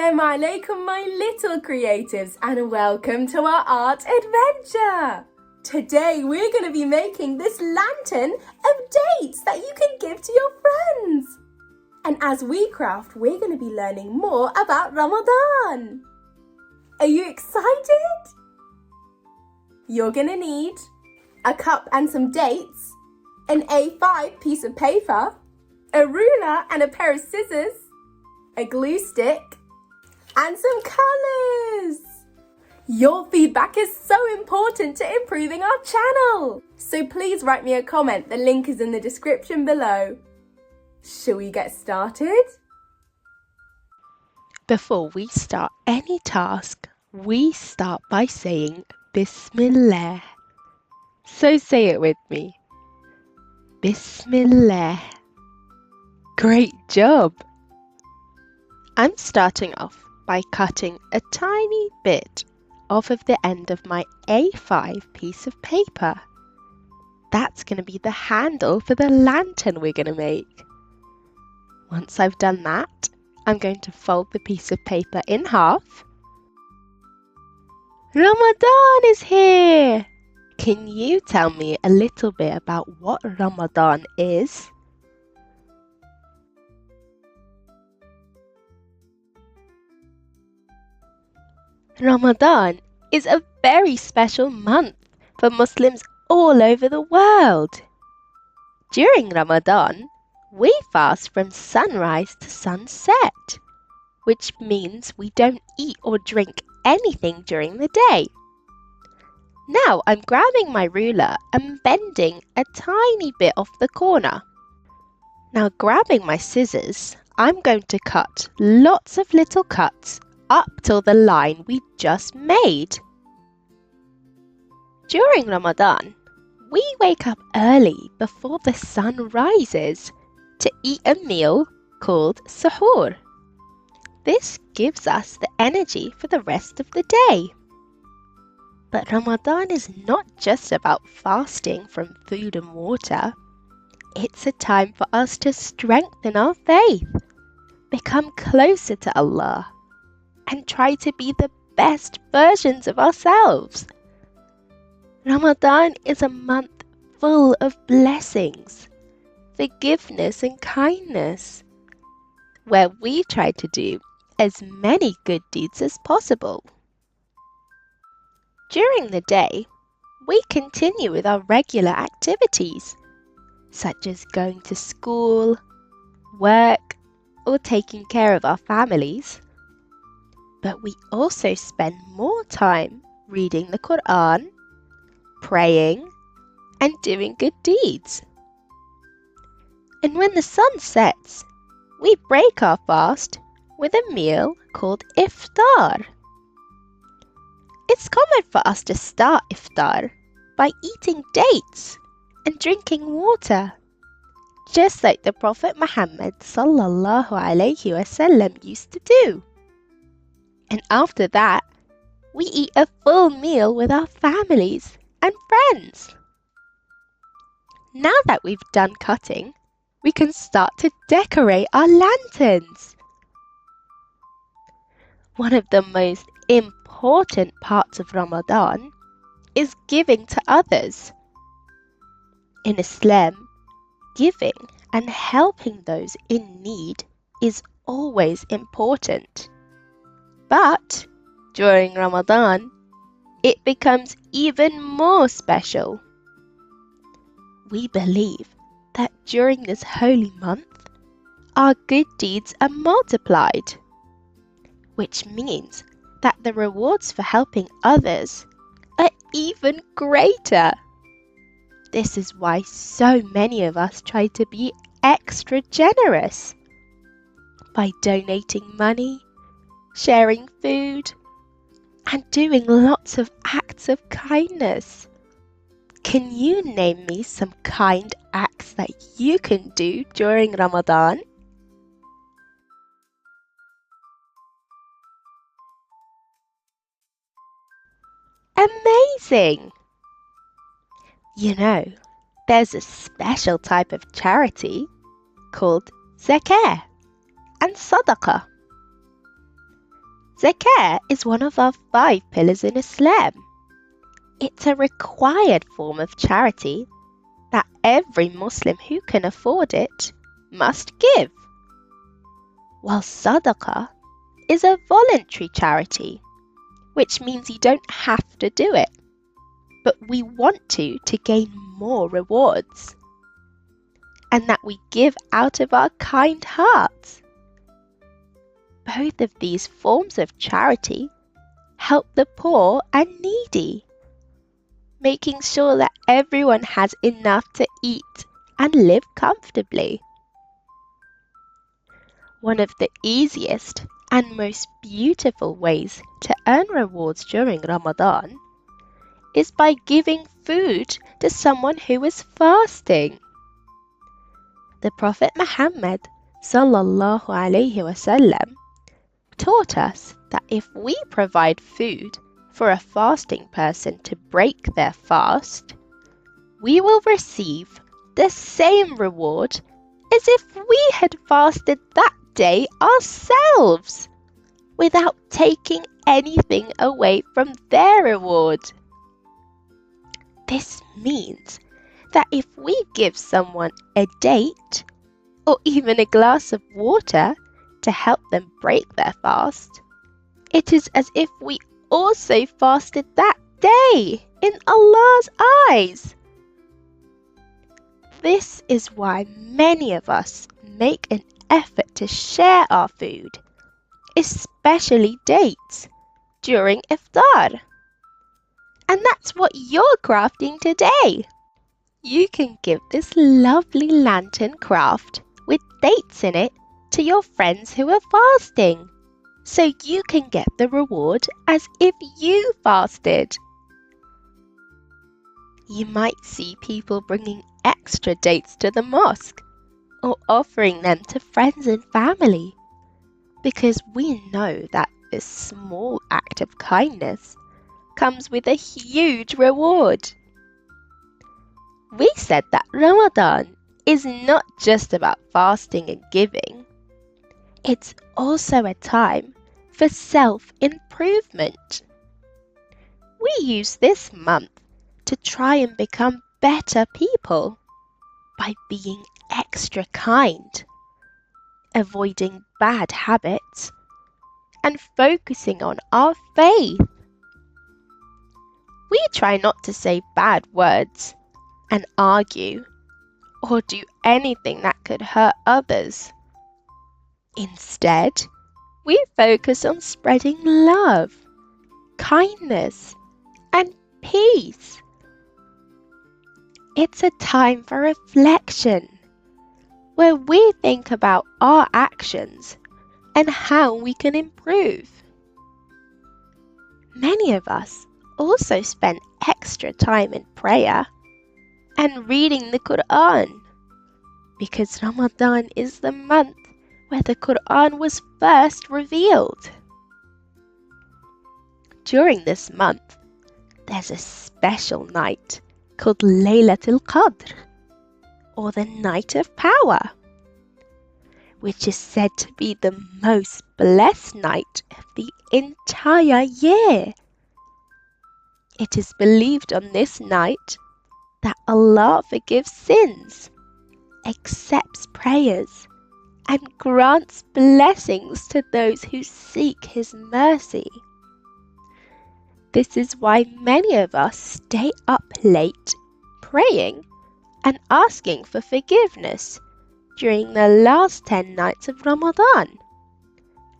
Assalamu alaikum, my little creatives, and welcome to our art adventure. Today we're going to be making this lantern of dates that you can give to your friends. And as we craft, we're going to be learning more about Ramadan. Are you excited? You're going to need a cup and some dates, an A5 piece of paper, a ruler and a pair of scissors, a glue stick, and some colours. Your feedback is so important to improving our channel. So please write me a comment. The link is in the description below. Shall we get started? Before we start any task, we start by saying Bismillah. So say it with me. Bismillah. Great job! I'm starting off by cutting a tiny bit off of the end of my A5 piece of paper. That's going to be the handle for the lantern we're going to make. Once I've done that, I'm going to fold the piece of paper in half. Ramadan is here! Can you tell me a little bit about what Ramadan is? Ramadan is a very special month for Muslims all over the world. During Ramadan, we fast from sunrise to sunset, which means we don't eat or drink anything during the day. Now I'm grabbing my ruler and bending a tiny bit off the corner. Now grabbing my scissors, I'm going to cut lots of little cuts up till the line we just made. During Ramadan, we wake up early before the sun rises to eat a meal called suhoor. This gives us the energy for the rest of the day. But Ramadan is not just about fasting from food and water. It's a time for us to strengthen our faith, become closer to Allah, and try to be the best versions of ourselves. Ramadan is a month full of blessings, forgiveness and kindness, where we try to do as many good deeds as possible. During the day, we continue with our regular activities, such as going to school, work, or taking care of our families. But we also spend more time reading the Quran, praying, and doing good deeds. And when the sun sets, we break our fast with a meal called iftar. It's common for us to start iftar by eating dates and drinking water, just like the Prophet Muhammad sallallahu alaihi wasallam used to do. And after that, we eat a full meal with our families and friends. Now that we've done cutting, we can start to decorate our lanterns. One of the most important parts of Ramadan is giving to others. In Islam, giving and helping those in need is always important. But during Ramadan, it becomes even more special. We believe that during this holy month, our good deeds are multiplied, which means that the rewards for helping others are even greater. This is why so many of us try to be extra generous by donating money, sharing food, and doing lots of acts of kindness. Can you name me some kind acts that you can do during Ramadan? Amazing! You know, there's a special type of charity called zakah and sadaqah. Zakah is one of our 5 pillars in Islam. It's a required form of charity that every Muslim who can afford it must give. While Sadaqah is a voluntary charity, which means you don't have to do it, but we want to gain more rewards, and that we give out of our kind hearts. Both of these forms of charity help the poor and needy, making sure that everyone has enough to eat and live comfortably. One of the easiest and most beautiful ways to earn rewards during Ramadan is by giving food to someone who is fasting. The Prophet Muhammad sallallahu alaihi wasallam taught us that if we provide food for a fasting person to break their fast, we will receive the same reward as if we had fasted that day ourselves, without taking anything away from their reward. This means that if we give someone a date or even a glass of water to help them break their fast, it is as if we also fasted that day in Allah's eyes. This is why many of us make an effort to share our food, especially dates, during iftar. And that's what you're crafting today. You can give this lovely lantern craft with dates in it to your friends who are fasting, so you can get the reward as if you fasted. You might see people bringing extra dates to the mosque or offering them to friends and family, because we know that this small act of kindness comes with a huge reward. We said that Ramadan is not just about fasting and giving. It's also a time for self-improvement. We use this month to try and become better people by being extra kind, avoiding bad habits, and focusing on our faith. We try not to say bad words and argue or do anything that could hurt others. Instead, we focus on spreading love, kindness, and peace. It's a time for reflection, where we think about our actions and how we can improve. Many of us also spend extra time in prayer and reading the Quran, because Ramadan is the month where the Quran was first revealed. During this month, there's a special night called Laylatul Qadr, or the Night of Power, which is said to be the most blessed night of the entire year. It is believed on this night that Allah forgives sins, accepts prayers, and grants blessings to those who seek His mercy. This is why many of us stay up late praying and asking for forgiveness during the last 10 nights of Ramadan,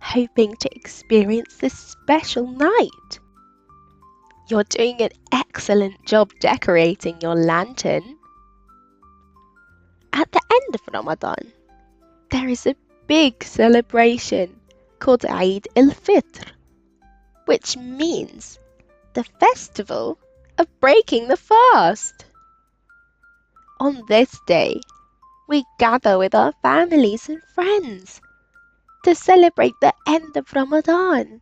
hoping to experience this special night. You're doing an excellent job decorating your lantern. At the end of Ramadan, there is a big celebration called Eid al-Fitr, which means the festival of breaking the fast. On this day, we gather with our families and friends to celebrate the end of Ramadan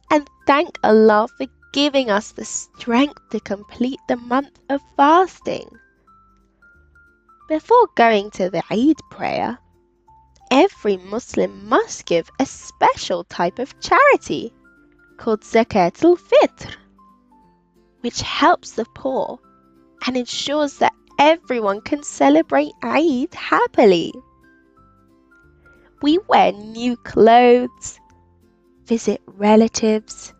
and thank Allah for giving us the strength to complete the month of fasting. Before going to the Eid prayer, every Muslim must give a special type of charity called Zakat al-Fitr, which helps the poor and ensures that everyone can celebrate Eid happily. We wear new clothes, visit relatives,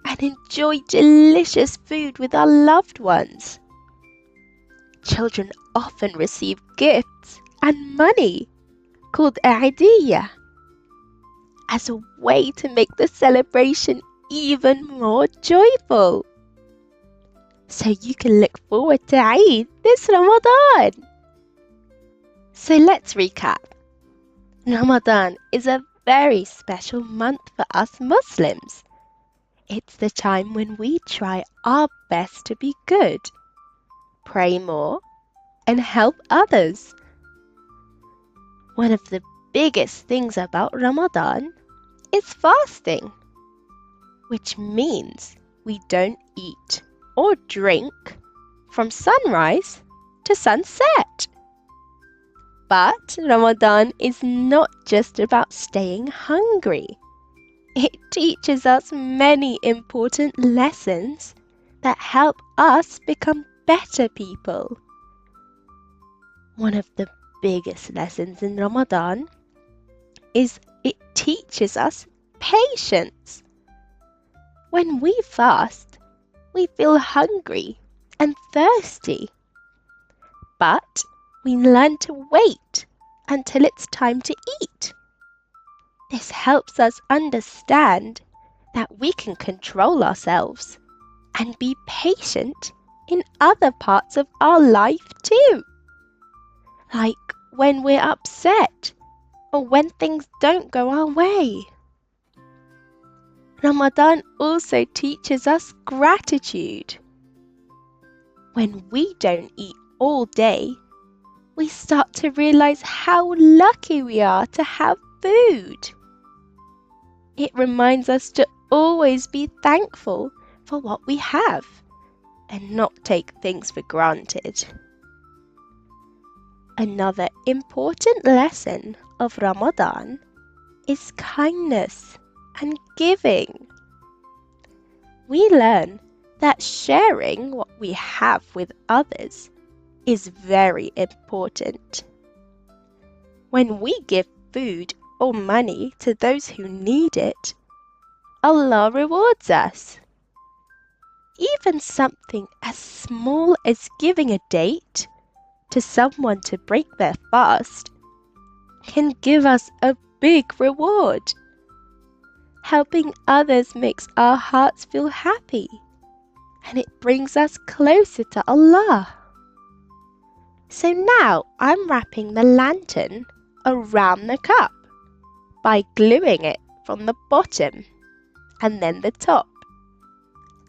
and enjoy delicious food with our loved ones. Children often receive gifts and money called Aidiyah as a way to make the celebration even more joyful. So you can look forward to Eid this Ramadan. So let's recap. Ramadan is a very special month for us Muslims. It's the time when we try our best to be good, pray more, and help others. One of the biggest things about Ramadan is fasting, which means we don't eat or drink from sunrise to sunset. But Ramadan is not just about staying hungry. It teaches us many important lessons that help us become better people. One of the biggest lessons in Ramadan is it teaches us patience. When we fast, we feel hungry and thirsty, but we learn to wait until it's time to eat. This helps us understand that we can control ourselves and be patient in other parts of our life too, like when we're upset or when things don't go our way. Ramadan also teaches us gratitude. When we don't eat all day, we start to realize how lucky we are to have food. It reminds us to always be thankful for what we have and not take things for granted. Another important lesson of Ramadan is kindness and giving. We learn that sharing what we have with others is very important. When we give food or money to those who need it, Allah rewards us. Even something as small as giving a date to someone to break their fast can give us a big reward. Helping others makes our hearts feel happy, and it brings us closer to Allah. So now I'm wrapping the lantern around the cup by gluing it from the bottom and then the top.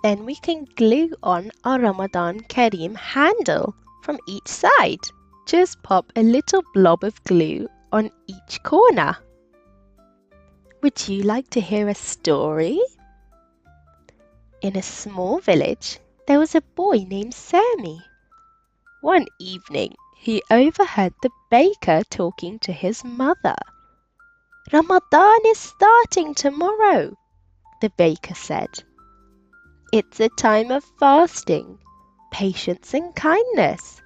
Then we can glue on our Ramadan Kareem handle from each side. Just pop a little blob of glue on each corner. Would you like to hear a story? In a small village, there was a boy named Sammy. One evening, he overheard the baker talking to his mother. "Ramadan is starting tomorrow," the baker said. "It's a time of fasting, patience and kindness."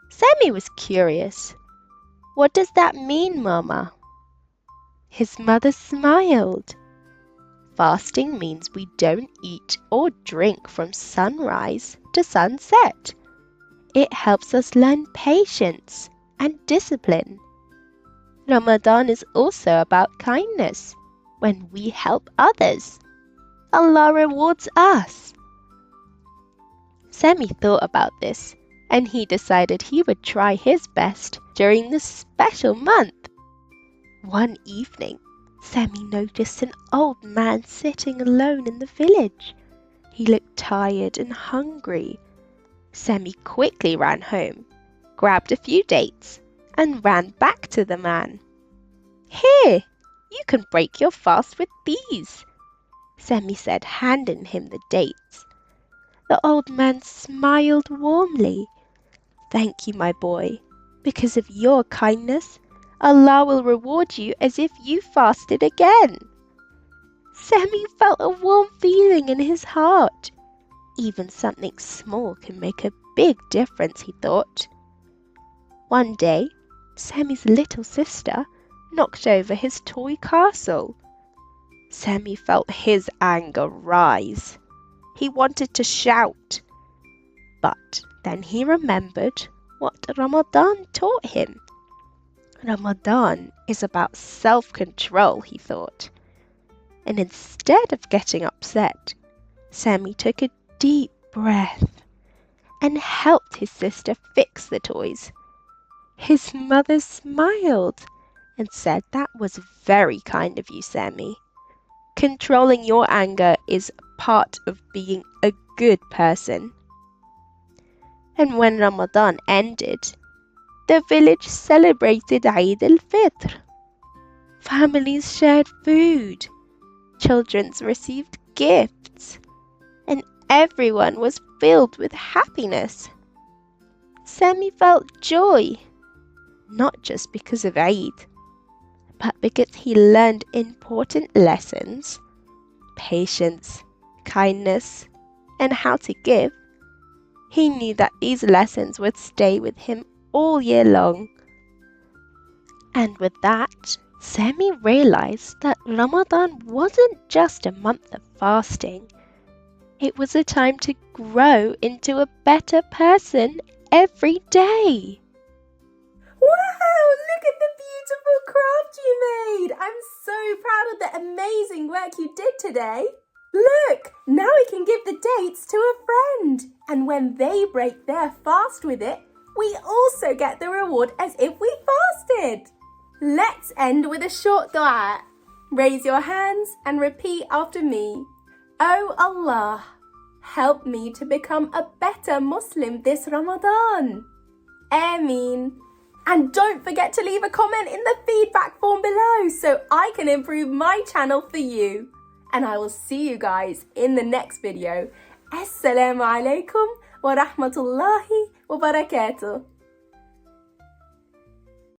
Sammy was curious. "What does that mean, Mama?" His mother smiled. "Fasting means we don't eat or drink from sunrise to sunset. It helps us learn patience and discipline. Ramadan is also about kindness. When we help others, Allah rewards us." Sammy thought about this, and he decided he would try his best during this special month. One evening, Sammy noticed an old man sitting alone in the village. He looked tired and hungry. Sammy quickly ran home, grabbed a few dates, and ran back to the man. "Here, you can break your fast with these," Sammy said, handing him the dates. The old man smiled warmly. "Thank you, my boy. Because of your kindness, Allah will reward you as if you fasted again. Sammy felt a warm feeling in his heart. Even something small can make a big difference, he thought. One day, Sammy's little sister knocked over his toy castle. Sammy felt his anger rise. He wanted to shout, but then he remembered what Ramadan taught him. Ramadan is about self-control, he thought. And instead of getting upset, Sammy took a deep breath and helped his sister fix the toys. His mother smiled and said, "That was very kind of you, Sammy. Controlling your anger is part of being a good person." And when Ramadan ended, the village celebrated Eid al-Fitr. Families shared food, children received gifts, and everyone was filled with happiness. Sammy felt joy, not just because of Eid, but because he learned important lessons, patience, kindness, and how to give. He knew that these lessons would stay with him all year long. And with that, Sammy realized that Ramadan wasn't just a month of fasting. It was a time to grow into a better person every day. Wow, look at the beautiful craft you made. I'm so proud of the amazing work you did today. Look, now we can give the dates to a friend. And when they break their fast with it, we also get the reward as if we fasted. Let's end with a short dua. Raise your hands and repeat after me. Oh Allah, help me to become a better Muslim this Ramadan. Ameen. And don't forget to leave a comment in the feedback form below so I can improve my channel for you. And I will see you guys in the next video. Assalamu alaikum wa rahmatullahi wa barakatuh.